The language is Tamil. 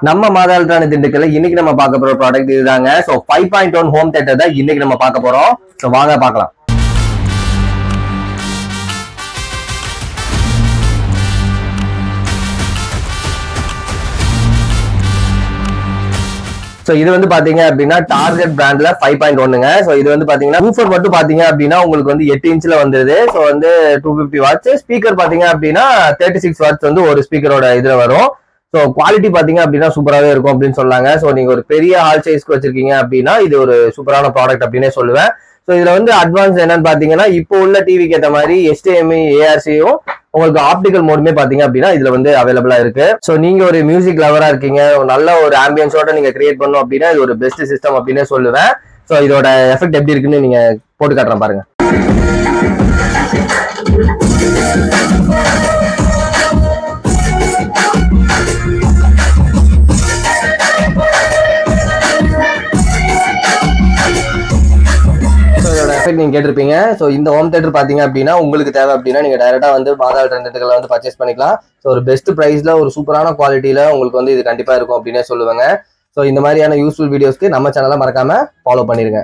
நம்ம மாதாளத்தான திண்டுக்கல்ல இன்னைக்கு நம்ம பார்க்க போற ப்ராடக்ட் இதுதாங்க. ஸோ 5.1 ஹோம் தியேட்டர் தான் இன்னைக்கு நம்ம பார்க்க போறோம். ஸோ வாங்க பார்க்கலாம். ஸோ இது வந்து பாத்தீங்க அப்படின்னா டார்கெட் பிராண்ட்ல 5.1ங்க. ஸோ இது வந்து பாத்தீங்கன்னா ஊஃபர் மட்டும் பாத்தீங்க அப்படின்னா உங்களுக்கு வந்து 8 இன்ச்ல வந்துருது. ஸோ வந்து 250 வாட்ஸ் ஸ்பீக்கர் பாத்தீங்க அப்படின்னா 36 வாட்ஸ் வந்து ஒரு ஸ்பீக்கரோட இதுல வரும். ஸோ குவாலிட்டி பாத்தீங்க அப்படின்னா சூப்பராகவே இருக்கும் அப்படின்னு சொன்னாங்க. ஸோ நீங்க ஒரு பெரிய ஹால் சைஸ்க்கு வச்சிருக்கீங்க அப்படின்னா இது ஒரு சூப்பரான ப்ராடக்ட் அப்படின்னே சொல்லுவேன். ஸோ இதுல வந்து அட்வான்ஸ் என்னன்னு பாத்தீங்கன்னா இப்போ உள்ள டிவிக்கு ஏற்ற மாதிரி HDMI ARCயும் உங்களுக்கு ஆப்டிகல் மோடுமே பாத்தீங்க அப்படின்னா இதுல வந்து அவைலபிளா இருக்கு. ஸோ நீங்க ஒரு மியூசிக் லவரா இருக்கீங்க, நல்ல ஒரு ஆம்பியன்ஸோட நீங்க கிரியேட் பண்ணணும் அப்படின்னா இது ஒரு பெஸ்ட் சிஸ்டம் அப்படின்னே சொல்லுவேன். ஸோ இதோட எஃபெக்ட் எப்படி இருக்குன்னு நீங்க போட்டு காட்டுறேன் பாருங்க. நீங்க கேட்டிருப்பீங்க. ஸோ இந்த ஹோம் தியேட்டர் பாத்தீங்க அப்படின்னா உங்களுக்கு தேவை அப்படின்னா நீங்க டைரக்டா வந்து மாதாள திண்டுக்கல்ல வந்து பர்ச்சேஸ் பண்ணிக்கலாம். ஸோ ஒரு பெஸ்ட் பிரைஸ்ல ஒரு சூப்பரான குவாலிட்டியில உங்களுக்கு வந்து இது கண்டிப்பா இருக்கும் அப்படின்னே சொல்லுவாங்க. ஸோ இந்த மாதிரியான யூஸ்ஃபுல் வீடியோஸ்க்கு நம்ம சேனலை மறக்காம ஃபாலோ பண்ணிருங்க.